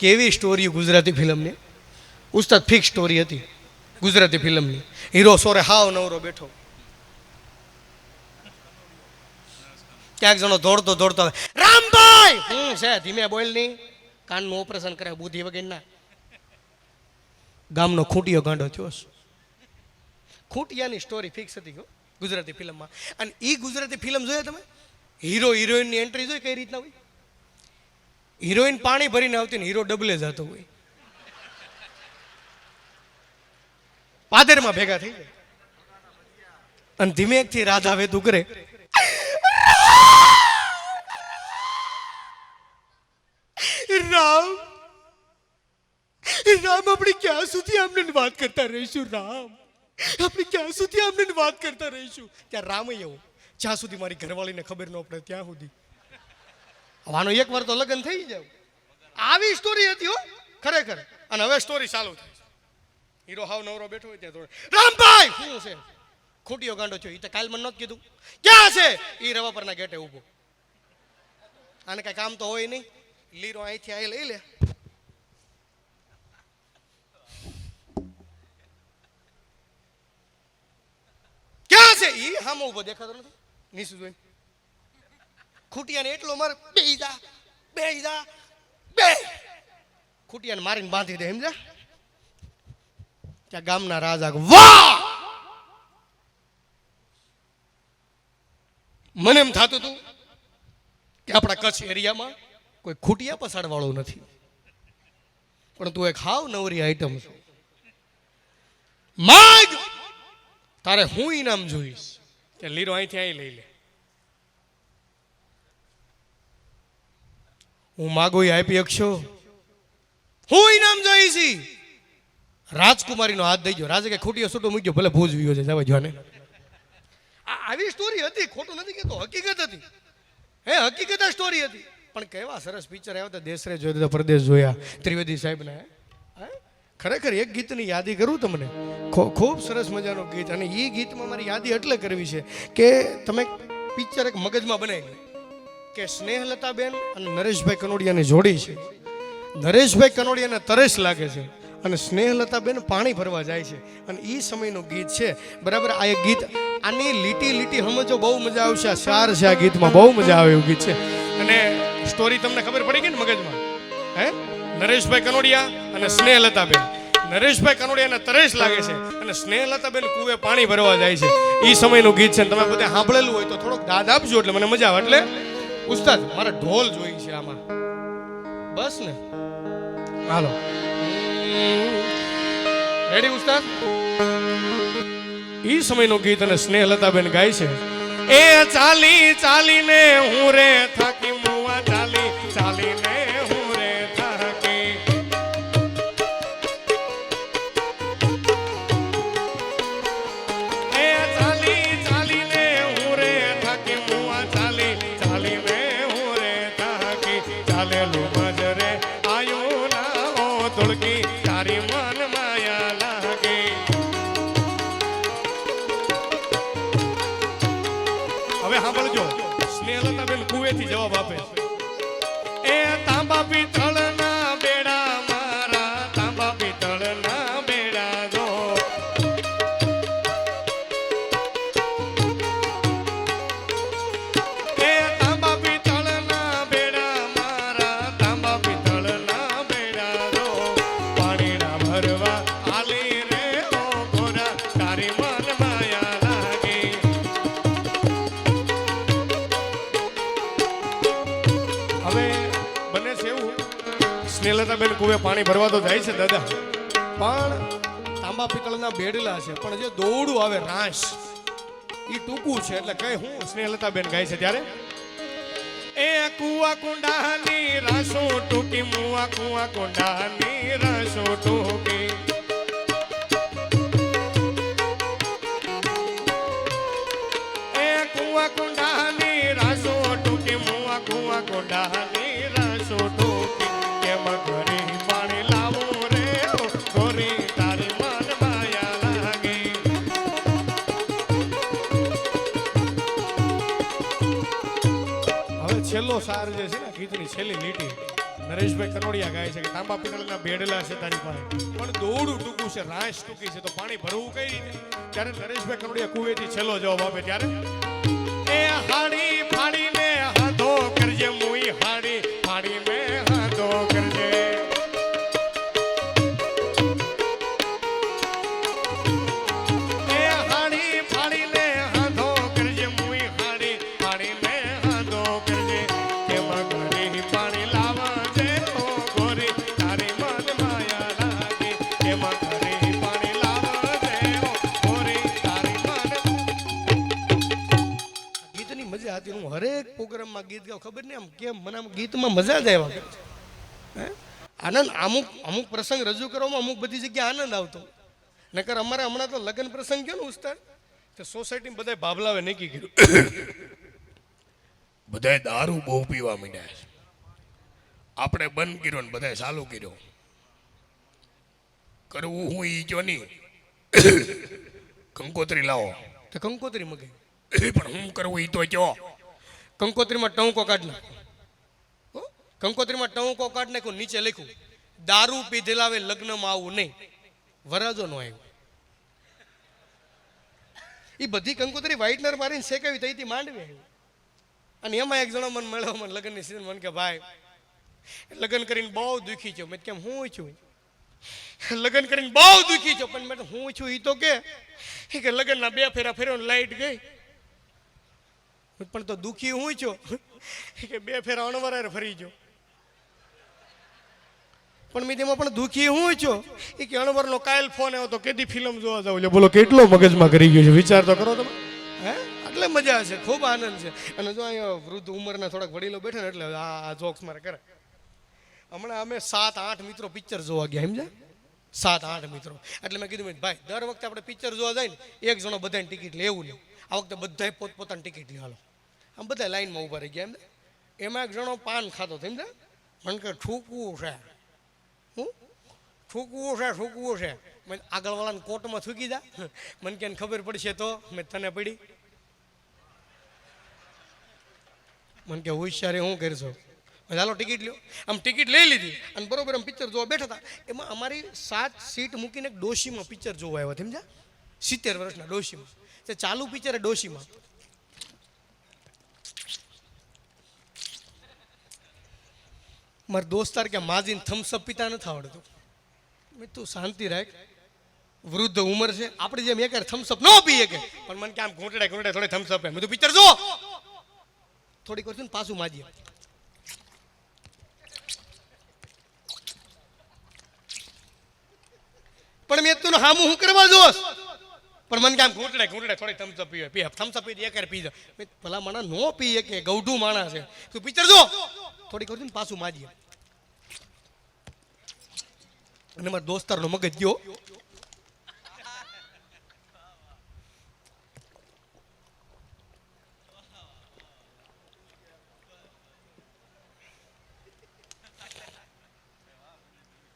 કેવી સ્ટોરી ગુજરાતી ફિલ્મની. ઉસ્તાદ fix story હતી ગુજરાતી ફિલ્મની. હીરો સોરે હાવ નવરો બેઠો, ક્યાંક જણો દોડતો દોડતો આવે, રામભાઈ હું છે, ધીમે બોલ નહીં, કાનનું ઓપરેશન કરે બુદ્ધિ વગેરે. ગામનો ખૂંટિયો ગાંડો થયો. ખૂંટિયાની સ્ટોરી ફિક્સ હતી ગુજરાતી ફિલ્મમાં. અને એ ગુજરાતી ફિલ્મ જોયા તમે? હીરો હિરોઈનની એન્ટ્રી જોઈ કઈ રીતના હોય? હિરોઈન પાણી ભરીને આવતી ને હીરો ડબલે જતો હોય, પાદરમાં ભેગા થઈ જાય અને ધીમેકથી રાધા વેતું કરે, રામ રામ આપણે ક્યાં સુધી આમને વાત કરતા રહીશું? રામ આપણે ક્યાં સુધી આમને વાત કરતા રહીશું? ત્યાં રામ એવું, જ્યાં સુધી મારી ઘરવાળીને ખબર ન પડે ત્યાં સુધી. આનો એક વાર તો લગ્ન થઈ જાવ. આવી સ્ટોરી હતી હો ખરેખર. અને હવે સ્ટોરી ચાલુ થાય. હીરો હાવ નવરો બેઠો હોય ત્યાં રામભાઈ શું છે? ખૂંટિયો ગાંડો છો. એ તો કાલ મને નહોતું કીધું. ક્યાં છે? એ રવા પરના ગેટે ઊભો. આને કઈ કામ તો હોય નહીં. લીરો અહીંથી અહીં લઈ લે. ક્યાં છે? ઈ હામો ઊભો દેખાતો નથી. નીસુ જોઈ ખૂટિયાને એટલો મારે બે ખૂટિયાને મારીને બાંધી દે. સમજા? ત્યાં ગામના રાજા વાહ! મને એમ થતું હતું કે આપણા કચ્છ એરિયામાં કોઈ ખૂટિયા પસાડ વાળો નથી, પણ તું એક હાવ નવરી આઈટમ છો. માગ તારે હું ઇનામ જોઈશ કે લીરો અહીંથી અહીં લઈ લે. હું માગો એ આપી શકશો? હું ઇનામ જોઈશ. રાજકુમારીનો હાથ દઈ ગયો. રાજા કે ખૂટિયો છૂટો મૂક્યો, ભલે ભૂજ વિયો છે, જવા જો ને. આવી સ્ટોરી હતી, ખોટું નથી કહેતો, હકીકત હતી. હકીકત આ સ્ટોરી હતી. પણ કેવા સરસ પિક્ચર આવ્યા હતા. દેશરે જોયા હતા, પરદેશ જોયા, ત્રિવેદી સાહેબના. ખરેખર એક ગીતની યાદી કરું તમને, ખૂબ સરસ મજાનું ગીત. અને એ ગીતમાં મારી યાદી એટલે કરવી છે કે તમે પિક્ચર એક મગજમાં બનાવી કે સ્નેહલતાબેન અને નરેશભાઈ કનોડિયાની જોડી છે. નરેશભાઈ કનોડિયાને તરસ લાગે છે અને સ્નેહલતાબેન પાણી ભરવા જાય છે. અને એ સમયનું ગીત છે, બરાબર. આ એક ગીત, આની લીટી લીટી સમજો, બહુ મજા આવશે. આ સાર છે આ ગીતમાં, બહુ મજા આવે એવું ગીત છે. અને સ્ટોરી તમને ખબર પડી ગઈ ને મગજમાં? નરેશભાઈ કનોડિયા અને સ્નેહલતાબેન. નરેશભાઈ કનોડિયાને તરસ લાગે છે અને સ્નેહલતાબેન કુએ પાણી ભરવા જાય છે. એ સમયનું ગીત છે. તમે બધે સાંભળેલું હોય તો થોડોક દાદ આપજો એટલે મને મજા આવે. એટલે ઉસ્તાદ મારે ઢોલ જોઈ છે આમાં. બસ ને, હાલો રેડી ઉસ્તાદ? ઈ સમયનું ગીત અને સ્નેહલતાબેન ગાય છે. એ ચાલી ચાલીને હું રે થાકી મુવા, ચાલી ચાલીને હું રે થાકી. એ ચાલી ચાલીને હું રે થાકી મુવા, ચાલી ચાલીને હું રે થાકી. ચાલેલું મજરે આયું ના ઓ તુળકી, તારી મન માયા લાગી. હવે સાંભળજો, સ્નેહલતાબેન કુવેથી જવાબ આપે છે. એ તાંબા પિત્તળના બેડા મારા, તાંબા પિત્તળના બેડા જો. એ તાંબા પિત્તળના બેડા મારા, તાંબા પિત્તળના બેડા જો. પાણીના ભરવા આલી રે ઓ ગોરા, તારી મન માયા લાગી. હવે બને છે એવું, સ્નેહલતાબેન કુવે પાણી ભરવા તો જાય છે દાદા, પણ તાંબા પિત્તળના બેડલા છે. પણ જે દોડું આવે રાસ, એ ટૂંકું છે. એટલે કઈ હું સ્નેહલતાબેન ગાય છે ત્યારે, એ કુવા કુંડાની રાસો ટૂંકી મુવા, કુવા કુંડાની રાસો ટૂંકી. એ કુવા કુંડાની રાસો ટૂંકી મુવા, કુવા કુંડાની રાસો ટૂંકી. કેમ ઘરે પાણી લાવું રે ગોરી, તારી મન માયા લાગી. હવે છેલ્લો સાર જે છે ને ગીતની છેલ્લી લીટી, નરેશભાઈ કનોડિયા ગાય છે કે તાંબા પિત્તળના બેડલા છે તારી પાસે પણ દોડું ટૂંકું છે, રાંસ ટૂંકી છે, તો પાણી ભરવું કઈ રીતે? ત્યારે નરેશભાઈ કનોડિયા કુવેથી છેલ્લો જવાબ આપે ત્યારે એ હાડી ફાડીને હાથો કરજે મુઈ હાડી ફાડીને હાથો કરજે. એ હાડી ફાડીને હાથો કરજે મુઈ હાડી ફાડીને હાથો કરજે. કેમાં ઘરે પાણી લાવજે ઓ ગોરી તારી મન માયા લાગે. કેમાં ઘરે પાણી લાવજે ઓ ગોરી તારી મન. ગીતની મજા હતી. હું હરેક પ્રોગ્રામમાં ગીત ગાઉં, ખબર નહીં આમ કેમ મને આમ ગીતમાં મજા જ આવ્યા કરે છે. આનંદ અમુક પ્રસંગ રજૂ કરવામાં અમુક બધી જગ્યાએ આનંદ આવતો. નકર અમારે હમણાં તો લગ્ન પ્રસંગ ગયો ને ઉસ્તાદ તો સોસાયટીમાં બધા ભાભલાવે નક્કી કર્યું બધાય દારૂ બહુ પીવા માંડ્યા છે. આપણે બંધ કર્યો ને બધાય ચાલુ કર્યો. કરવું હું ઈ જો નહીં કંકોત્રી લાવો તો કંકોત્રી મગાવી પણ હું કરવું ઈ તો જો. કંકોત્રીમાં ટંકો કાઢ નાખો. કંકોત્રીમાં ટંકો કાઢ નાખો, નીચે લખ્યું દારૂ પીધેલા આવે લગ્નમાં આવું નહીં. વરાજો નો આવ્યો. એ બધી કંકોત્રી વ્હાઇટનર મારીને શેકાવી તઈથી માંડવી આવ્યું. અને એમાં એક જણો મને મળ્યો, મને લગ્નની સીઝન, મને કે ભાઈ લગ્ન કરીને બહુ દુઃખી છું. મેં કેમ હું છું? લગ્ન કરીને બહુ દુઃખી છું. પણ મેં હું છું એ તો કે લગ્નના 2 ફેરા ફેર્યો લાઈટ ગઈ. પણ તો દુઃખી હું છું કે 2 ફેરા અણવરાર ફરી ગયો. પણ મેં તેમાં પણ દુઃખી હું છું એ કે અણવરનો કાયલ ફોન આવ્યો તો કેદી ફિલ્મ જોવા જાવ. બોલો કેટલો મગજમાં કરી ગયો છે, વિચાર તો કરો તમે. હે એટલે મજા છે, ખૂબ આનંદ છે. અને જો અહીંયા વૃદ્ધ ઉંમરના થોડાક વડીલો બેઠા ને એટલે આ જોક્સ મારે કરે. હમણાં અમે 7-8 મિત્રો પિક્ચર જોવા ગયા, સમજ્યા? 7-8 મિત્રો. એટલે મેં કીધું ભાઈ દર વખતે આપણે પિક્ચર જોવા જાય ને એક જણો બધાની ટિકિટ લે, એવું નહીં. આ વખતે બધાએ પોતપોતાની ટિકિટ લે. હાલો આમ બધા લાઈનમાં ઊભા રહી ગયા. એમાં એક જણો પાન ખાતો, સમજ્યા? મને કે ઠૂકવું છે. હું ઠૂકવું છે, ઠૂકવું છે. મેં આગળવાળાને કોર્ટમાં થૂકી દા. મને કે ખબર પડશે તો. મેં તને પડી. મને કે હોશિયારી હું કરશો? ચાલો ટિકિટ લ્યો. આમ ટિકિટ લઈ લીધી અને બરોબર આમ પિક્ચર જોવા બેઠા હતા. એમાં અમારી 7 સીટ મૂકીને એક ડોશીમાં પિક્ચર જોવા આવ્યા, સમજ્યા? 70 વર્ષના ડોશીમાં. તે ચાલુ પિક્ચર ડોશીમાં. મારા દોસ્તાર કે માજીને થમ્સઅપ પીતા નથી આવડતું. મેં તું શાંતિ રાખ, વૃદ્ધ ઉંમર છે, આપણી જેમ એક થમ્સઅપ ન પીએ કે. પણ મને કે આમ ઘૂંટડે ઘૂંટડે થોડી થમ્સઅપ મેં તું પિક્ચર જો થોડીક વાર પાછું માજીએ. પણ મેં તું હામું હું કરવા જોશ. પણ મને કે આમ ઘૂંટડે ઘૂંટડે થોડી થમ્સઅપ પીવે. થમ્સઅપ પી એક પી દે. ભલા માણા નો પીએ કે ગૌઢું માણસ છે. તું પિક્ચર જો થોડીક વાર પાછું માજીએ. અને મારા દોસ્તારનો મગજ ગયો.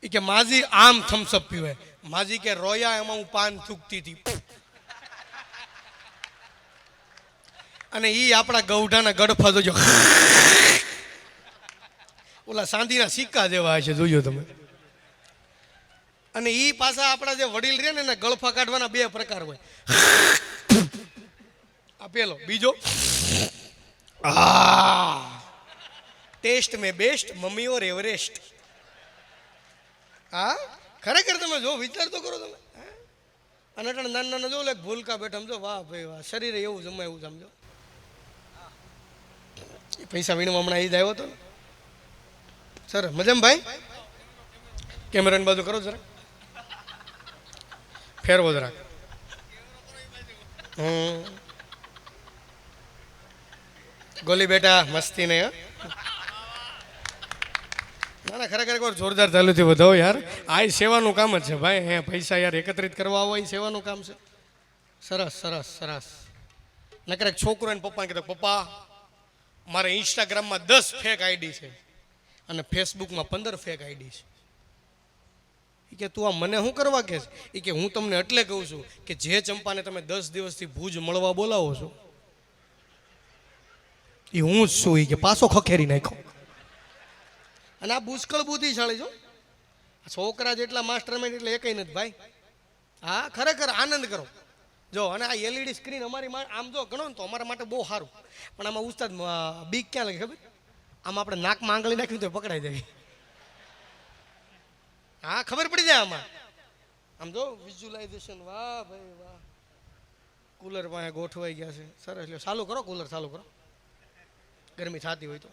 એ કે માજી આમ થમ્સઅપ પીવે. માજી કે રોયા એમાં હું પાન થૂકતી હતી. અને ઈ આપણા ગૌઢાના ગડફા જોજો, ઓલા સાંધીના સિક્કા જેવા છે, જોજો તમે. અને ઈ પાછા આપણા જે વડીલ રહે ને એના ગળફા કાઢવાના 2 પ્રકાર હોય. આ પેલો, બીજો ટેસ્ટ મે બેસ્ટ મમ્મી ઓર એવરેસ્ટ. હા ખરેખર તમે જો વિચાર તો કરો તમે. અને નાના નાના જો ભૂલકા બેઠા સમજો, વાહ ભાઈ વાહ, શરીરે એવું જમાય એવું સમજો. પૈસા વીણવા હમણાં ઈદ આવ્યો હતો ને સર, મજામાં ભાઈ? કેમેરાની બાજુ કરો જરા, ફેરવો જરાક. ગોલી બેટા મસ્તી નહીં. ના ના ખરેખર એકવાર જોરદાર ચાલુથી વધાવો યાર. આ સેવાનું કામ જ છે ભાઈ. હે પૈસા યાર એકત્રિત કરવા હોય સેવાનું કામ છે. સરસ સરસ સરસ. નકર એક છોકરો એને પપ્પાને કીધું, પપ્પા મારે ઇન્સ્ટાગ્રામમાં 10 ફેક આઈડી છે અને ફેસબુકમાં 15 ફેક આઈડી છે. એ કે તું આ મને શું કરવા કે? એ કે હું તમને એટલે કહું છું કે જે ચંપાને તમે 10 દિવસથી ભુજ મળવા બોલાવો છો એ હું જ છું. એ કે પાછો ખખેરી નાખો. અને આ પુષ્કળ બુદ્ધિશાળી છો, છોકરા જેટલા માસ્ટર માઇન્ડ એટલે એકઈ નથી ભાઈ. હા ખરેખર આનંદ કરો જો. અને આ એલઈડી સ્ક્રીન અમારી આમ જો ગણો ને તો અમારા માટે બહુ સારું, પણ આમાં ઉસ્તાદ બીક ક્યાં લાગે ખબર? આમ આપણે નાકમાં આંગળી નાખ્યું તો પકડાઈ જાય. હા ખબર પડી જાય આમાં. આમ જો વિઝ્યુલાઇઝેશન, વાહ ભાઈ વાહ. કુલર પાસે ગોઠવાઈ ગયા છે, સરસ. લ્યો ચાલુ કરો, કુલર ચાલુ કરો, ગરમી થતી હોય તો.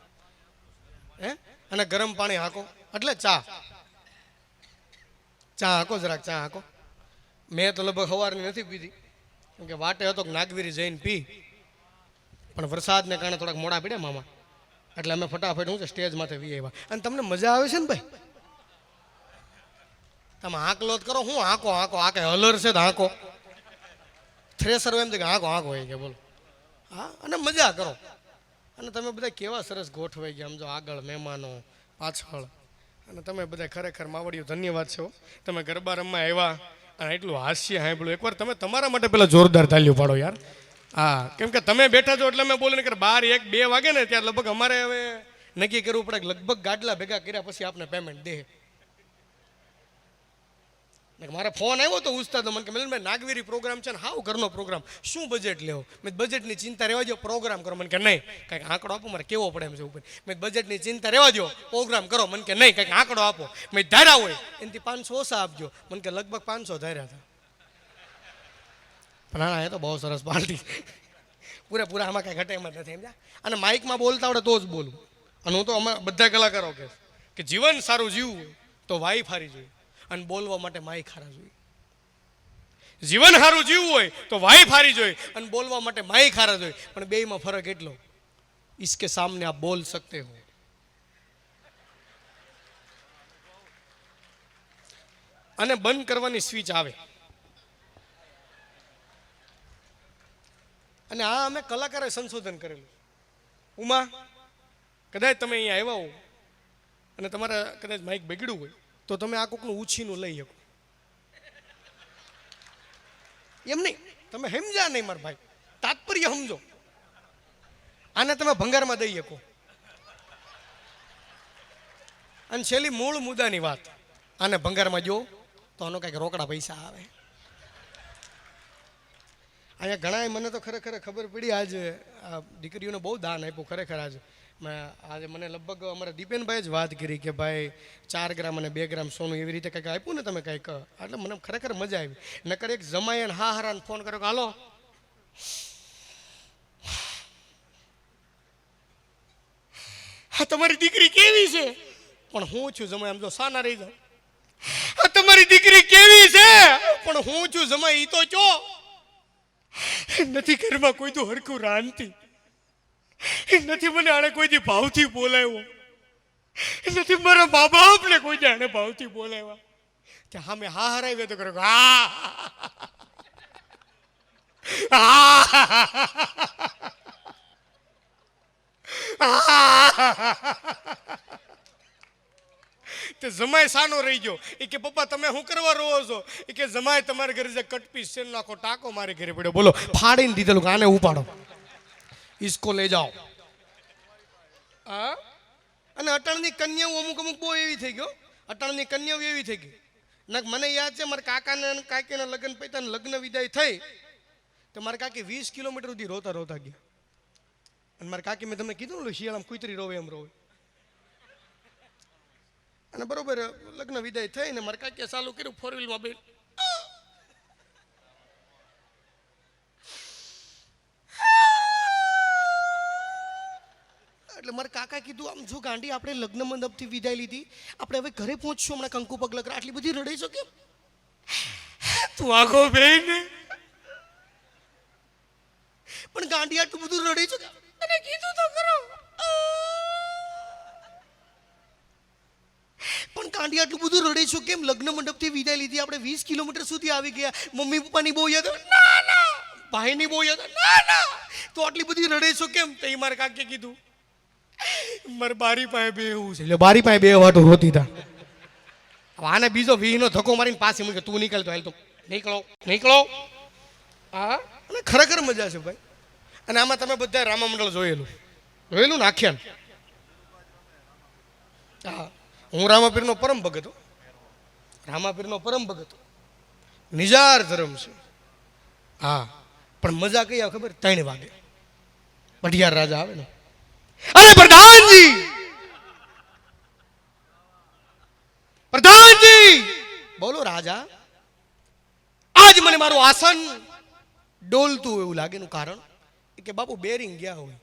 હે અને ગરમ પાણી હાકો, એટલે ચા હાકો, જરાક ચા હાકો. મેં તો લગભગ સવારની નથી પીધી, કેમ કે વાટે હતો કે નાગવીરી જઈને પી, પણ વરસાદને કારણે થોડાક મોડા પીડ્યા મામા, એટલે અમે ફટાફટ હું છે સ્ટેજ માથે વી આવ્યા. અને તમને મજા આવે છે ને ભાઈ? તમે હાંકલો જ કરો. હું હાંકો હાંકો હાકે હલર છે તો હાંકો, થ્રેસર એમ છે કે હાંકો હાંકો હોય કે બોલો. હા અને મજા કરો. અને તમે બધા કેવા સરસ ગોઠવાઈ ગયા, આમ જો આગળ મહેમાનો, પાછળ. અને તમે બધા ખરેખર માવડિયું ધન્યવાદ છો. તમે ગરબા રમવા આવ્યા અને એટલું હાસ્ય સાંભળ્યું. એકવાર તમે તમારા માટે પેલા જોરદાર તાલીઓ પાડો યાર. હા કેમ કે તમે બેઠા છો એટલે અમે બોલે કે 12, 1, 2 વાગે ને ત્યારે લગભગ અમારે હવે નક્કી કરવું પડે કે લગભગ ગાડલા ભેગા કર્યા પછી આપને પેમેન્ટ દે. મારે ફોન આવ્યો તો ઉસ્તાદ મને કે મિલનભાઈ નાગવીરી પ્રોગ્રામ છે ને, હાવ ઘરનો પ્રોગ્રામ, શું બજેટ લેવો? મેં બજેટની ચિંતા રહેવા દો, પ્રોગ્રામ કરો. મને કે નહીં, કંઈક આંકડો આપો, મારે કેવો પડે એમ છે ઉપર. મેં બજેટની ચિંતા રહેવા દો, પ્રોગ્રામ કરો. મને કે નહીં, કંઈક આંકડો આપો. મેં ધાર્યા હોય એનાથી 500 ઓછા આપજો. મને કે લગભગ 500 ધાર્યા હતા. પણ હા એ તો બહુ સરસ પાર્ટી, પૂરેપૂરા આમાં કાંઈ ઘટે એમ જ નથી સમજ્યા. અને માઇકમાં બોલતા આવડે તો જ બોલું. અને હું તો અમારા બધા કલાકારો કે જીવન સારું જીવવું તો વાઈફ હારી જોઈએ અને બોલવા માટે માઇક હારા જોઈએ. જીવન સારું જીવવું હોય તો વાઈફ હારી જોઈએ અને બોલવા માટે માઇક હારા જોઈએ. પણ બેયમાં ફરક એટલો, इसके सामने आप बोल सकते हो. અને બંધ કરવાની સ્વિચ આવે. અને આ અમે કલાકારે સંશોધન કરેલું. ઉમા કદાચ તમે અહીંયા આવ્યા હો અને તમારા કદાચ માઇક બગડ્યું હોય તો તમે આ કોકનું ઉછીનું લઈ શકો. એમ નહીં, તમે સમજ્યા નહીં મારા ભાઈ, તાત્પર્ય સમજો. આને તમે ભંગારમાં દઈ શકો. અને છેલ્લી મૂળ મુદ્દાની વાત, આને ભંગારમાં જો તો આનો કંઈક રોકડા પૈસા આવે. અહીંયા ઘણા મને તો ખરેખર ખબર પડી, આજ દીકરીઓને બહુ દાન આપ્યું ખરેખર. આજે મને લગભગ અમારા દીપેનભાઈ જ વાત કરી કે ભાઈ 4 ગ્રામ અને 2 ગ્રામ સોનું એવી રીતે કંઈક આપ્યું ને તમે કંઈક, એટલે મને ખરેખર મજા આવી. નકર એક જમાઈ હા હારાને ફોન કર્યો કે હાલો હા તમારી દીકરી કેવી છે? પણ હું છું જમાઈ, આમ જો સાના રહી જાવ. હા તમારી દીકરી કેવી છે? પણ હું છું જમાઈ, ઈ તો ચો નથી ઘરમાં કોઈ તો હરખું રાંધતી નથી, મને આને કોઈથી ભાવથી બોલાવ્યો નથી, મારા મા બાપને કોઈ આને ભાવથી બોલાવ્યા. કે હા મેં હા હરાવ્યો તો કરો હા તે જમાઈ સાનો રહી ગયો. એ કે પપ્પા તમે શું કરવા રોવો છો? એ કે જમાઈ તમારે ઘરે જે કટપીસ છે નાખો ટાકો મારે ઘરે પડ્યો. બોલો ફાડીને દીધેલું કે આને ઉપાડો, ઈસકો લઈ જાઓ. હા અને અટાણની કન્યાઓ અમુક બહુ એવી થઈ ગયો. અટાણની કન્યાઓ એવી થઈ ગઈ. મને યાદ છે મારા કાકાને અને કાકીના લગ્ન પૈતા લગ્ન વિદાય થઈ તો મારા કાકી 20 કિલોમીટર સુધી રોતા રોતા ગયા. અને મારા કાકી મેં તમને કીધું ને શિયાળામાં કુતરી રોવે એમ રોવે. અને બરોબર લગ્ન વિદાય થઈ ને મારા કાકીએ ચાલુ કર્યું 4 વ્હીલમાં બે એટલે મારા કાકા કીધું આમ જો ગાંડી આપણે લગ્ન મંડપથી વિદાય લીધી, આપણે હવે ઘરે પહોંચશું હમણાં કંકુ પગલક, આટલી બધી રડાઈ છો કેમ? તું આખો બેન પણ ગાંડી આટલું બધું રડાઈ છો તને કીધું તો કરો. પણ ગાંડી આટલું બધું રડાઈ છો કેમ? લગ્ન મંડપથી વિદાય લીધી, આપણે 20 કિલોમીટર સુધી આવી ગયા, મમ્મી પપ્પાની બહુ યાદ આવે ના ના, ભાઈની બહુ યાદ આવે ના ના, તો આટલી બધી રડાઈ છો કેમ? તો એ મારા કાકે કીધું મારે બારી પાસે બેહવું છે. એટલે બારી પાસે બે વાટો રોતી હતા. આને બીજો વીહનો ધક્કો મારીને પાછી મૂકે તું નીકળ તો હાલ તો નીકળો નીકળો. હા અને ખરેખર મજા છે ભાઈ. અને આમાં તમે બધા રામા મંડળ જોયેલું ને આખ્યાન? હા હું રામાપીરનો પરમ ભગત હો. રામાપીરનો પરમ ભગત, નિજાર ધર્મ છે. હા, પણ મજા કઈ આવે ખબર? 3 વાગે પઢિયાર રાજા આવે ને, અરે પ્રધાનજી, પ્રધાનજી, બોલો રાજા. આજ મને મારું આસન ડોલતું એવું લાગે નું કારણ કે બાપુ બેરિંગ ગયા હોય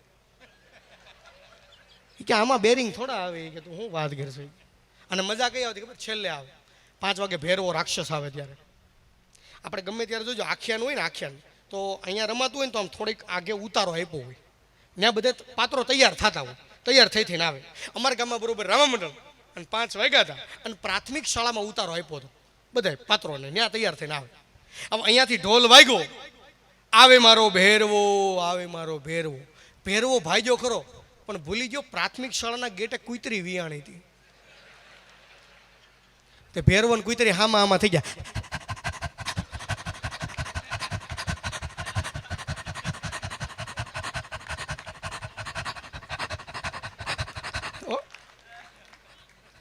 કે આમાં બેરિંગ થોડા આવે કે તું હું વાત કરશે. અને મજા કઈ આવતી ખબર? છેલ્લે આવે 5 વાગે ભેરવો રાક્ષસ આવે ત્યારે. આપણે ગમે ત્યારે જોજો આખ્યાન હોય ને, આખ્યાન તો અહીંયા રમાતું હોય ને તો આમ થોડીક આગે ઉતારો આપ્યો હોય, ત્યાં બધા પાત્રો તૈયાર થતા હોય, તૈયાર થઈ થઈને આવે. અમારા ગામમાં બરોબર રામા મંડળ અને 5 વાગ્યા હતા અને પ્રાથમિક શાળામાં ઉતારો આપ્યો હતો બધા પાત્રોને, ત્યાં તૈયાર થઈને આવે. હવે અહીંયાથી ઢોલ વાગ્યો, આવે મારો ભેરવો, આવે મારો ભેરવો. ભેરવો ભાઈજો ખરો, પણ ભૂલી ગયો પ્રાથમિક શાળાના ગેટે કુતરી વિયાણી હતી. તે ભેરવો ને કુતરી હામાં થઈ ગયા.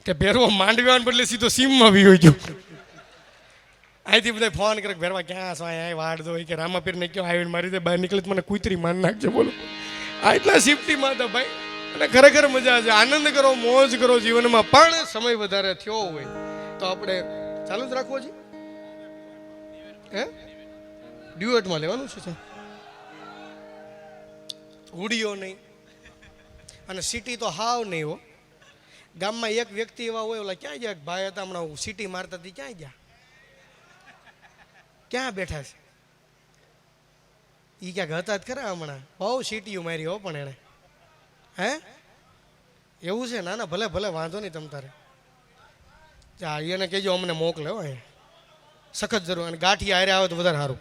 તે ભેરવો માંડવ્યા બદલે સીધો સીમમાં વી ગયો. અહીંથી બધા ફોન કરે ભેરવા ક્યાં છો? અહીંયા વાડ દો કે રામાપીરને કયો આવીને મારી દે, બહાર નીકળે મને કુતરી માન નાખજો. બોલો, આટલા સેફટીમાં હતા ભાઈ. અને ખરેખર મજા છે. આનંદ કરો, મોજ કરો જીવનમાં. પણ સમય વધારે થયો હોય તો આપણે ચાલુ જ રાખવો છે. હે ડ્યુએટમાં લેવાનું છે. ઉડીઓ નહીં અને સિટી તો હાવ નહીં હો. ગામમાં એક વ્યક્તિ એવા હોય, ઓલા ક્યાં ગયા ભાઈ હતા હમણાં સિટી મારતા હતી, ક્યાં ગયા? ક્યાં બેઠા છે? એ ક્યાંક હતા જ ખરા હમણાં. બહુ સિટીઓ મારી હો પણ એને. હે એવું છે? ના ના, ભલે ભલે, વાંધો નહીં તમ તારે. એને કહેજો અમને મોકલે હો અહીંયા, સખત જરૂર. અને ગાંઠિયા હારે આવે તો વધારે સારું.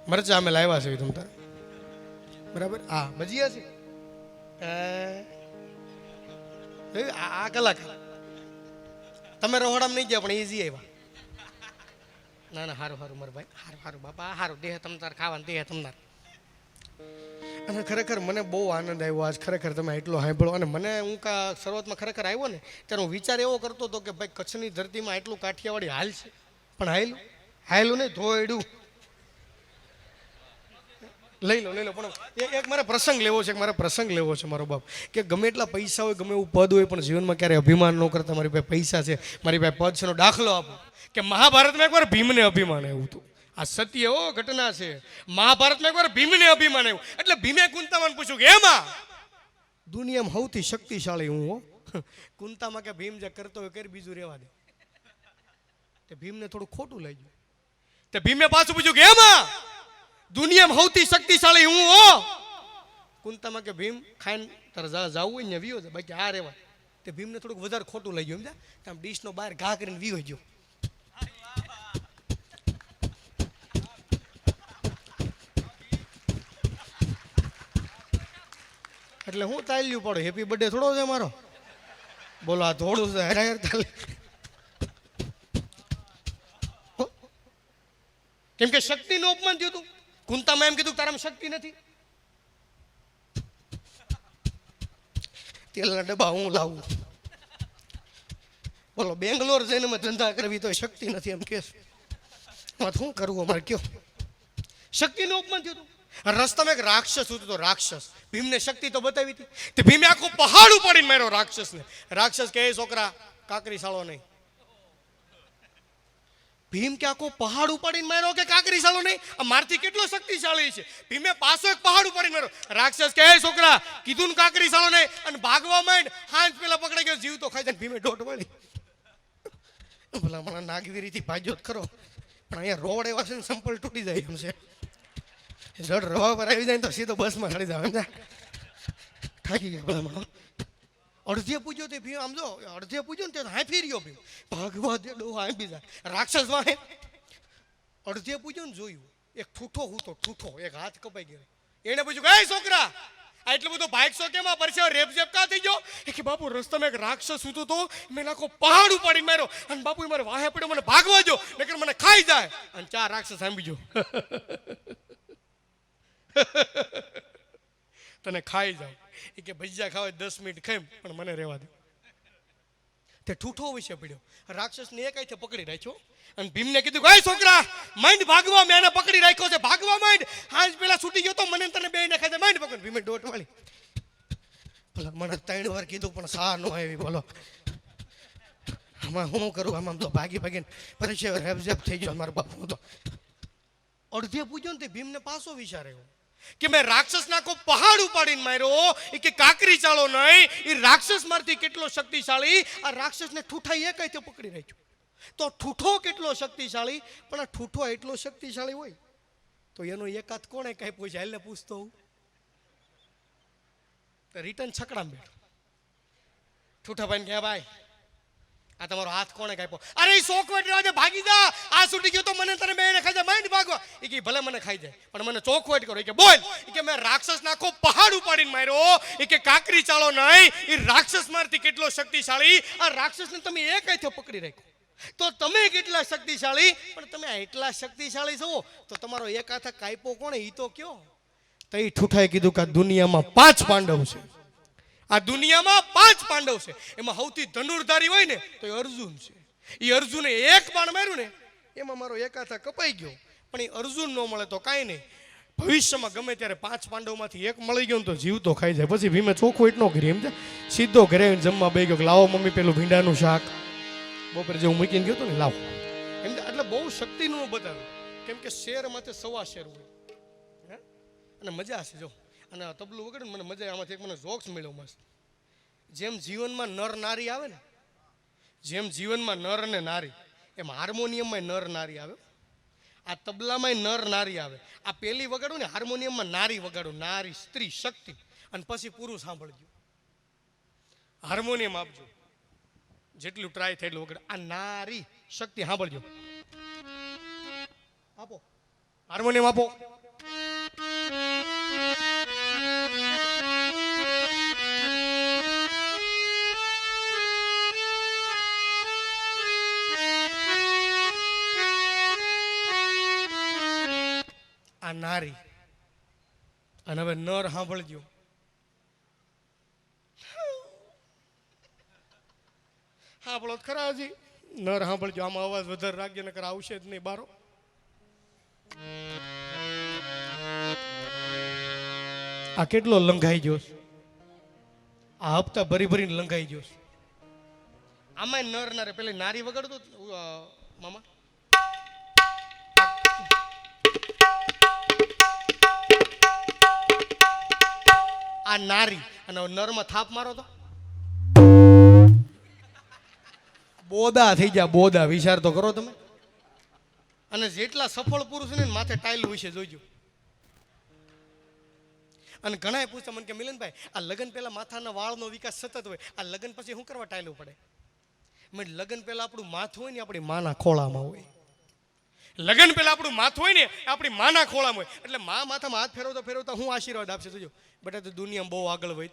મરચા અમે લાવ્યા છે તમ તારે, બરાબર. હા, ભજીયા છે. આ કલાકાર તમે રહોડામાં નહીં ગયા પણ ઈઝી આવ્યા. ના ના, સારું સારું મારું ભાઈ, સારું સારું બાપા, સારું. દેહ તમતાર ખાવાનું, દેહ તમતાર. અને ખરેખર મને બહુ આનંદ આવ્યો આજ. ખરેખર તમે એટલો સાંભળો. અને મને હું શરૂઆતમાં ખરેખર આવ્યો ને ત્યારે હું વિચાર એવો કરતો હતો કે ભાઈ કચ્છની ધરતીમાં એટલું કાઠિયાવાડી હાલ છે, પણ હાયલું નહીં, ધોયડું. લઈ લો પણ એક મારે પ્રસંગ લેવો છે, મારો બાપ, કે ગમે એટલા પૈસા હોય, ગમે એવું પદ હોય, પણ જીવનમાં ક્યારેય અભિમાન ન કરતા. મારી પાસે પૈસા છે, મારી પાસે પદ છે નો દાખલો આપો કે મહાભારતમાં એકવાર ભીમને અભિમાન આવ્યું હતું. આ સત્ય ઘટના છે. મહાભારતમાં એકવાર ભીમને અભિમાન આવ્યું. એટલે ભીમે કુંતામાને પૂછ્યું કે એમાં દુનિયામાં સૌથી શક્તિશાળી હું હો. કુંતામાં કે ભીમ જે કરતો હોય કરી, બીજું રહેવા દે. તે ભીમને થોડું ખોટું લાગ્યું. તે ભીમે પાછું પૂછ્યું કે એમાં દુનિયામાં સૌથી શક્તિશાળી હું હો. કુંતામાં કે ભીમ ખાઈને તારે જવું હોય ને વિયો છે, બાકી આ રેવા. તે ભીમને થોડુંક વધારે ખોટું લઈ ગયું. આમ ડીશનો બહાર ઘા કરીને વિયો ગયો. એટલે હું તાલ્યું પડે, હેપી બર્થડે થોડો છે મારો. બોલો, આ થોડું છે. કેમ કે શક્તિનું અપમાન થયું હતું. કુંતામાં એમ કીધું તારામાં શક્તિ નથી. તેલના ડબ્બા હું લાવું. બોલો, બેંગ્લોર જઈને મેં ધંધા કરવી તો શક્તિ નથી એમ કે શું કરવું અમારે? કયો શક્તિનું અપમાન થયું હતું. રસ્તામાં એક રાક્ષસ હતો. રાક્ષસ ભીમને શક્તિ તો બતાવી હતી. તે ભીમે આખું પહાડ ઉપાડીને માર્યો રાક્ષસને. રાક્ષસ કે છોકરા કાકરી સાળો નહીં. ભીમ કે આખો પહાડ ઉપાડીને માર્યો કે કાકરી સાળો નહીં? આ મારથી કેટલો શક્તિશાળી છે. ભીમે પાછો એક પહાડ ઉપાડીને માર્યો. રાક્ષસ કે છોકરા કીધું ને કાકરી સાળો નહીં, અને ભાગવા માંડ. હાંજ પેલા પકડાઈ ગયો, જીવ તો ખાઈ જાય. ભીમે દોટ વાળી ભલા મને નાગવીરીથી ભાગ્યો જ ખરો, પણ અહીંયા રોડ એવા છે ને સંપલ તૂટી જાય એમ છે. જડ રવા પર આવી જાય તો સીધો બસમાં ચડી જાય. સમજા થાકી ગયા ભલા મને. અડધે પૂછ્યો તે ભીમ, આમ જો અડધે પૂછ્યો ને ત્યાં હાંફી રહ્યો ભીમ. ભાગવા દે ડો હાંફી જાય. રાક્ષસ વાહે અડધે પૂછ્યો ને જોયું એક ઠૂઠો હતો, ઠૂઠો એક હાથ કપાઈ ગયો. એને પૂછ્યું કે છોકરા આ એટલું બધું બાઇક શો કેમાં પરસે રેપ કા થઈ ગયો? કે બાપુ રસ્તામાં એક રાક્ષસ હતો તો મેં આખો પહાડ ઉપાડીને માર્યો, અને બાપુ મારે વાહે પડ્યો, મને ભાગવા જો નકર મને ખાઈ જાય. અને 4 રાક્ષસ સાંભળી ગયો. તને ખાઈ જાવ. એ કે ભજીયા ખાવા 10 મિનિટ ખાઈ, પણ મને રહેવા દે. તે ઠૂઠો વિશે પડ્યો. રાક્ષસને એક હાથે પકડી રાખ્યો અને ભીમને કીધું કે છોકરા માંડ ભાગવા, મેં એને પકડી રાખ્યો છે, ભાગવા માંડ. હાજ પેલા છૂટી ગયો તો મને તને બે ને ખાતે માંડ પકડ. ભીમે દોટ વાળી ભલા મને 3 વાર કીધું પણ સા ન આવી. બોલો આમાં હું કરું? આમાં તો ભાગી ભાગીને પછી રેબઝેબ થઈ ગયો મારા બાપુ. તો અડધે પૂછ્યો ને તે ભીમને પાછો વિચાર આવ્યો કે મેં રાક્ષસ નાખો પહાડ ઉપાડીને માર્યો, એ કે કાકરી ચાલો નહીં, એ રાક્ષસ મારથી કેટલો શક્તિશાળી. આ રાક્ષસને ઠૂઠાઈ એક હાથે પકડી રાખ્યો. તો ઠૂઠો કેટલો શક્તિશાળી, પણ આ ઠૂઠો એટલો શક્તિશાળી હોય તો એનો એક હાથ કોણે કઈ પૂછે? એટલે પૂછતો હું રિટર્ન છકડામાં બેઠો. ઠૂઠા ભાઈ કે ભાઈ આ તમારો હાથ કોણે કાપ્યો? અરે ચોખવટ રાજે ભાગી જા, આ છૂટી ગયો તો મને તને બેને ખાઈ જાય, માંડ ભાગવા. એ કે ભલે મને ખાઈ જાય પણ મને ચોખવટ કરો. એ કે બોલ. એ કે મેં રાક્ષસ નાખો પહાડ ઉપાડીને માર્યો, એ કે કાકરી ચાલો નહીં, એ રાક્ષસ મારથી કેટલો શક્તિશાળી. આ રાક્ષસને તમે એક હાથે પકડી રાખ્યો તો તમે કેટલા શક્તિશાળી. પણ તમે એટલા શક્તિશાળી છો તો તમારો એક હાથ કાપ્યો કોણે? એ તો કયો. તો એ ઠૂઠાએ કીધું કે આ દુનિયામાં 5 પાંડવ છે. આ દુનિયામાં 5 પાંડવ છે, એમાં સૌથી ધનુર્ધારી હોય ને તો એ અર્જુન છે. એ અર્જુને એક બાણ માર્યું ને એમાં મારો એક હાથ કપાઈ ગયો. પણ એ અર્જુન ન મળે તો કાંઈ નહીં, ભવિષ્યમાં ગમે ત્યારે 5 પાંડવમાંથી એક મળી ગયો ને તો જીવ તો ખાઈ જાય. પછી ભીમે ચોખ્ખું એટલો કરી એમ સીધો ઘરે જમવા બે ગયો કે લાવો મમ્મી પેલું ભીંડાનું શાક બપોરે જેવું મૂકીને ગયો તો ને લાવો એમ. એટલે બહુ શક્તિનું બતાવ્યું કેમ કે શેરમાંથી 1.25 શેર હોય અને મજા હશે. જો અને તબલું વગર મને મજા. આમાંથી એક મને જોક્સ મળ્યો મસ્ત. જેમ જીવનમાં નર નારી આવે ને, જેમ જીવનમાં નર અને નારી, એમ હાર્મોનિયમમાં નર નારી આવે, આ તબલામાં નર નારી આવે. આ પેલી વગાડું ને હાર્મોનિયમમાં નારી વગાડું, નારી સ્ત્રી શક્તિ, અને પછી પુરુષ સાંભળજો, હાર્મોનિયમ આપજો, જેટલું ટ્રાય થાય એટલું વગાડ. આ નારી શક્તિ સાંભળજો. આપો હાર્મોનિયમ આપો. આ નારી. અને હવે નર સાંભળજો. સાંભળો ખરા હજી નર સાંભળજો. આમાં અવાજ વધારે રાખજો નકર આવશે જ નહીં બારો. આ કેટલો લંઘાઈ ગયો, આ હપ્તા ભરી ભરીને લંઘાઈ ગયો. આમાં નર નારે પેલી નારી વગાડતો મામા. આ નારી અને નરમાં થાપ મારો તો બોદા થઈ જાય, બોદા. વિચાર તો કરો તમે. અને જેટલા સફળ પુરુષ ને માથે ટાઈલ વિશે જોઈજો. અને ઘણા પૂછતા મને કે મિલનભાઈ આ લગ્ન પહેલા માથાના વાળનો વિકાસ સતત હોય, આ લગ્ન પછી શું કરવા ટાઈલું પડે? મેં લગ્ન પહેલા આપણું માથું હોય ને આપણી માના ખોળામાં હોય. લગ્ન પહેલા આપણું માથું હોય ને આપણી માના ખોળામાં હોય. એટલે મા માથામાં હાથ ફેરવતા ફેરવતા હું આશીર્વાદ આપશે જોજો. બેટા તો દુનિયામાં બહુ આગળ હોય,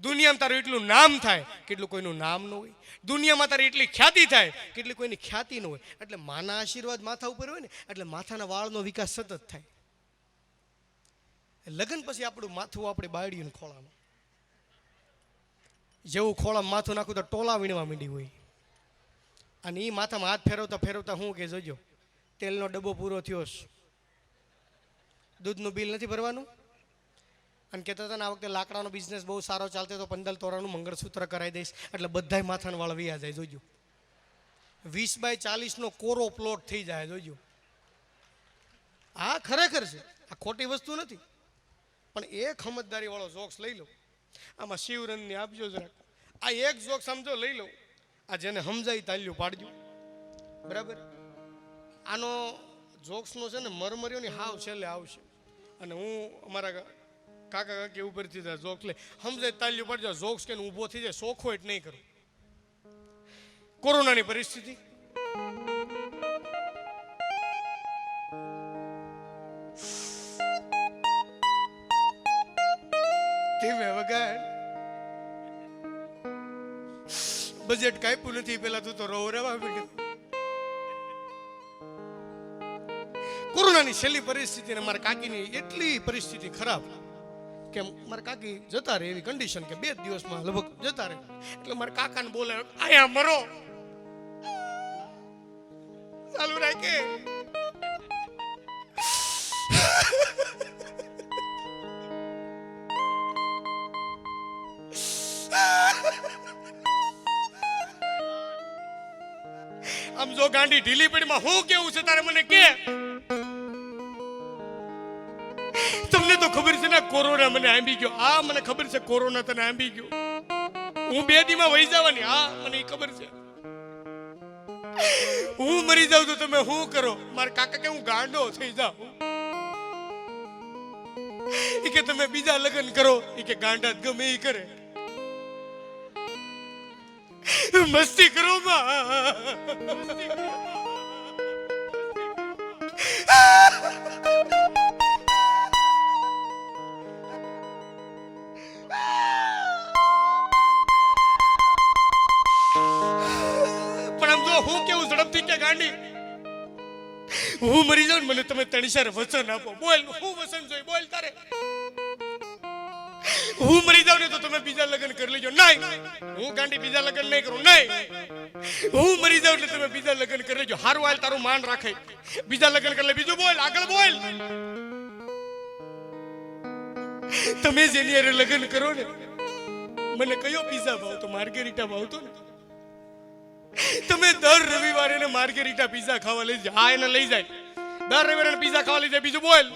દુનિયામાં તારું એટલું નામ થાય કેટલું કોઈનું નામ ન હોય, દુનિયામાં તારી એટલી ખ્યાતિ થાય કેટલી કોઈની ખ્યાતિ ન હોય. એટલે માના આશીર્વાદ માથા ઉપર હોય ને એટલે માથાના વાળનો વિકાસ સતત થાય. લગ્ન પછી આપણું માથું આપણે બાળ્યું ખોળામાં. જેવું ખોળામાં માથું નાખું તો ટોલા વીણવા માંડી હોય. અને એ માથામાં હાથ ફેરવતા ફેરવતા હું કે જોજો તેલનો ડબ્બો પૂરો થયો, દૂધનું બિલ નથી ભરવાનું. અને કહેતા હતા ને આ વખતે લાકડાનો બિઝનેસ બહુ સારો ચાલતો તો 15 તોરાનું મંગળસૂત્ર કરાવી દઈશ એટલે બધાય માથાના વાળ વ્યા જાય. જોજો 20x40 કોરો પ્લોટ થઈ જાય. જોજો આ ખરેખર છે, આ ખોટી વસ્તુ નથી. પણ એક સમજદારી વાળો જોક્સ લઈ લો. આમાં શિવરનની આપજો જરાક. આ એક જોક સમજો લઈ લો. આ જેને સમજાય તાલ્યું પાડજો. બરાબર. આનો જોક્સનો છે ને મરમરીઓની હાવ છેલ્લે આવશે. અને હું અમારા કાકા કાકી ઉપરથી જોક્સ લે સમજાય તાલ્યું પાડજો. જોક્સ કે ઊભો થઈ જાય સોખો જ નહીં કરું. કોરોનાની પરિસ્થિતિ, બજેટ કાપ્યું નથી પેલા તું તો રોવરાવા માંડ્યો. કોરોનાની છેલ્લી પરિસ્થિતિ અને મારા કાકીની એટલી પરિસ્થિતિ ખરાબ કે મારા કાકી જતા રહે એવી કન્ડિશન કે 2 દિવસમાં લગભગ જતા રહે. એટલે મારા કાકાને બોલે આયા મરો ચાલુ રાખે. આમ જો ગાંડી ઢીલી પડીમાં હું કેવું છે તારે મને કે. તમને તો ખબર છે ને કોરોના મને આંબી ગયો. આ મને ખબર છે કોરોના તને આંબી ગયો. હું 2 દીમાં વહી જવાની. હા મને ખબર છે. હું મરી જાઉં તો તમે શું કરો? મારા કાકા કે હું ગાંડો થઈ જાઉં. ઈ કે તમે બીજા લગ્ન કરો. ઈ કે ગાંડા ગમે ઈ કરે. મસ્તી કરો માં. હું કેવું ઝડપથી કે ગાંડી હું મરી જાઉં મને તમે 3-4 વચન આપો. બોલ હું વચન જોઈ બોલ તારે. હું મરી જાઉં ને તો તમે બીજા લગ્ન કરી લેજો. નહીં હું ગાંડી બીજા લગ્ન નહીં કરું. નહીં હું મરી જાઉં ને તમે બીજા લગ્ન કરી લેજો. હારું હાલ તારું માન રાખે. બીજા લગ્ન કરી લે. બીજું બોલ આગળ બોલ. તમે જેની હારે લગ્ન કરો ને મને કયો પીઝા ભાવતો? માર્ગેરીટા ભાવતો ને. તમે દર રવિવારે ને માર્ગેરીટા પીઝા ખાવા લઈ જાય. હા એને લઈ જાય. દર રવિવારે પીઝા ખાવા લઈ જાય. બીજું બોલ.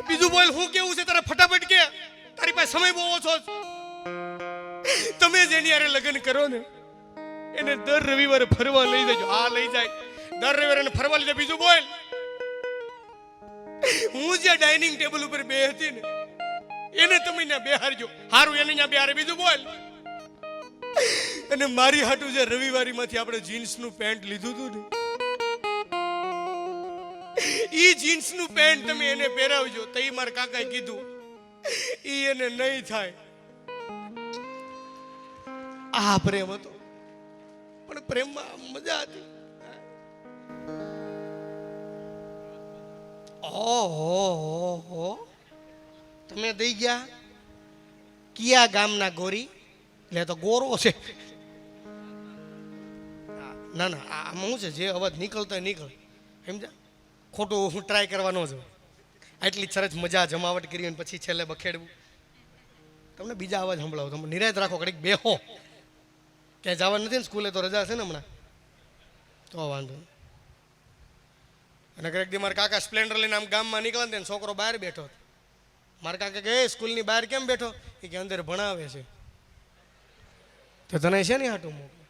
બીજું બોલ હું કેવું છે તારે ફટાફટ કે. તારી પાસે સમય બહુ ઓછો છે. તમે જેની હારે લગ્ન કરો ને એને દર રવિવારે ફરવા લઈ જજો. હા લઈ જાય. દર રવિવારે ફરવા લઈ જાય. બીજું બોલ. હું જે ડાઇનિંગ ટેબલ ઉપર બે હતી ને એને તમે ત્યાં બેહારજો. હારું એને ત્યાં બેહારે. બીજું બોલ. અને મારી હાટુ જે રવિવારીમાંથી આપણે જીન્સનું પેન્ટ લીધું હતું ને ઈ જીન્સનું પેન્ટ તમે એને પહેરાવજો. તો ઈ મારા કાકાએ કીધું ઈ એને નહીં થાય. આ પ્રેમ હતો પણ પ્રેમમાં મજા હતી. ઓહો તમે દઈ ગયા કિયા ગામના ગોરી. એટલે તો ગોરો છે. ના ના આમાં શું છે જે અવાજ નીકળતો નીકળે સમજા. ખોટું હું ટ્રાય કરવાનો છું. આટલી સરસ મજા જમાવટ કરી અને પછી છેલ્લે બખેડવું. તમને બીજા અવાજ સંભળાવો. તમે નિરાયત રાખો. કડીક બેહો. ક્યાંય જવાનું નથી ને સ્કૂલે તો રજા છે ને હમણાં તો વાંધો નહીં. અને કરેક દી મારા કાકા સ્પ્લેન્ડર લઈને આમ ગામમાં નીકળે ને છોકરો બહાર બેઠો. મારા કાકા કે સ્કૂલની બહાર કેમ બેઠો? એ કે અંદર ભણાવે છે. તો તને છે ને હાટું મોકલે.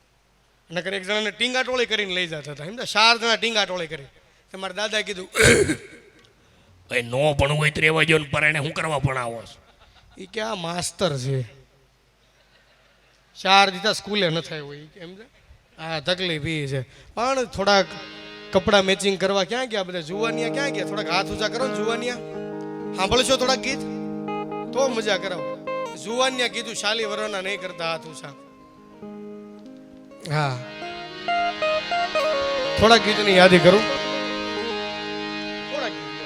અને એક જણાને ટીંગા ટોળી કરીને લઈ જતા હતા. સમજા 4 જણા ટીંગા ટોળી કરી. તો મારા દાદાએ કીધું ભાઈ નો ભણવું હોય તો રહેવા જો ને પરાણે હું કરવા ભણાવો છો? એ કે આ માસ્તર છે. 4 દીધા સ્કૂલે ન થાય હોય એમ છે. આ તકલીફ એ છે. પણ થોડાક કપડાં મેચિંગ કરવા ક્યાં ગયા? બધા જુવાનિયા ક્યાં ગયા? થોડાક હાથ ઊંચા કરો ને જુવાનિયા. સાંભળશો થોડાક ગીત તો મજા કરાવો. જુવાનિયા કીધું શાલી વરના નહીં કરતા હાથ ઊંચા. હા થોડાક ગીતની યાદી કરું. થોડાક ગીત.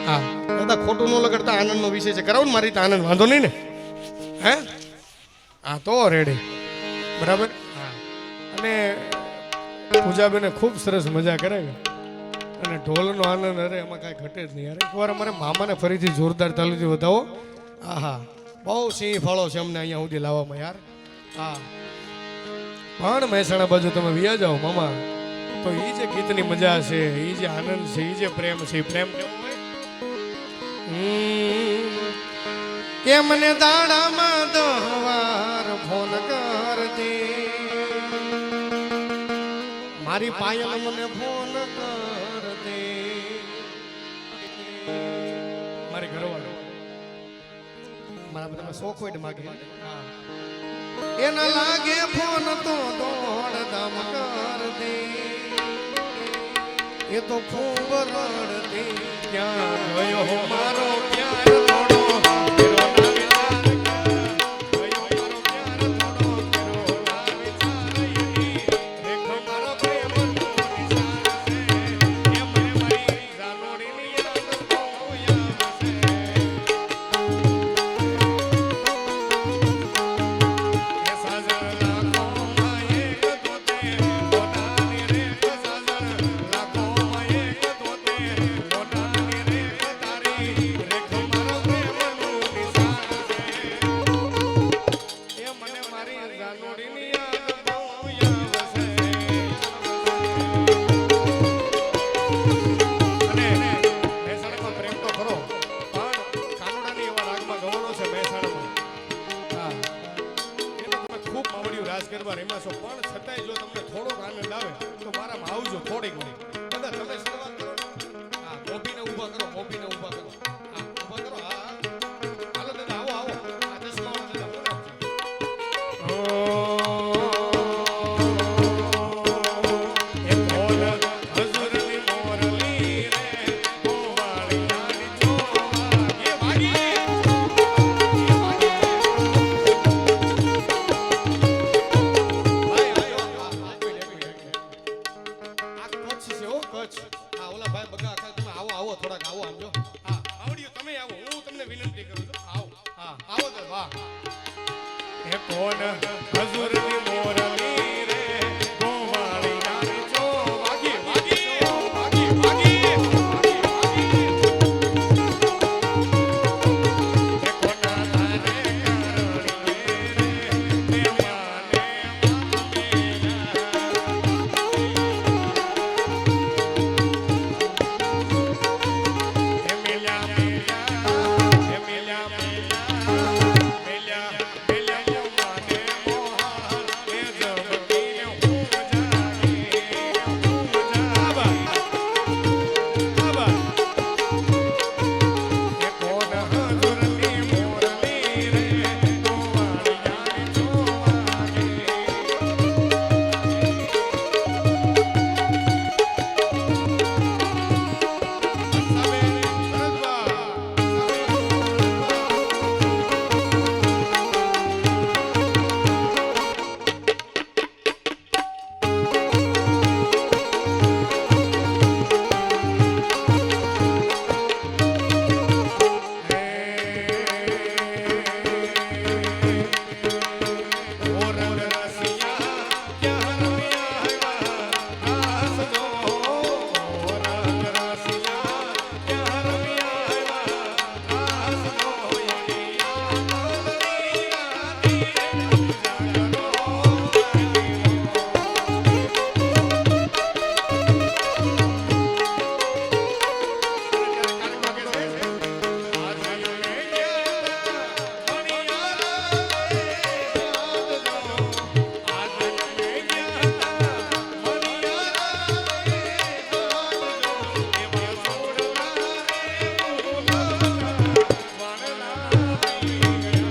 હા દાદા ખોટું ન લગાડતા આનંદનો વિષય છે. કરાવું ને મારી તો આનંદ વાંધો નહીં ને. હે હા તો રેડી બરાબર. હા અને પૂજાબેને ખૂબ સરસ મજા કરાવી. અને ઢોલનો આનંદ અરે એમાં કાંઈ ઘટે જ નહીં. યાર એકવાર અમારે મામાને ફરીથી જોરદાર તાલીથી વધાવો. હા બહુ સિંહ ફાળો છે અમને અહીંયા સુધી લાવવામાં યાર. હા પણ મહેસાણા બાજુ તમે વ્યા જાઓ મામા તો એ જે ગીતની મજા છે, એ જે આનંદ છે, એ જે પ્રેમ છે, એ પ્રેમ કેવો હોય કે મને દાડામાં 10 વાર ફોન કરતી મારી પાયલ મને ફોન કરતી મારી ઘરવાળો મારા બધા શોખ હોય માગે એના લાગે ફોન તો દોડ દમ કરતી એ તો ખૂબ રડતી ક્યાં ગયો મારો પ્યાર થોડો એમાં રેમાસો પણ છતાંય જો તમને થોડોક આનંદ આવે તો મારામાં આવજો થોડીક વાર દાદા તમે શરૂઆત કરો હા મોભીને ઊભા કરો મોભીને ઊભા કરો હા ઊભા કરો હા હાલો દાદા આવો આવો આ ચશ્માવાળા દાદા વિનંતી કરું છું આવો હા આવો તો વાહ હે કોણ હજુરની મોરલી રે ગોવાળી નાની છો વાગી વાગી વાગી વાગી હે કોણ તારે કરણી રે માને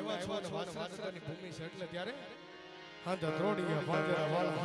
આવ્યા છો અને વાસરાની ભૂમિ છે એટલે ત્યારે હા તો દ્રોડિયા પાંજરા વાળા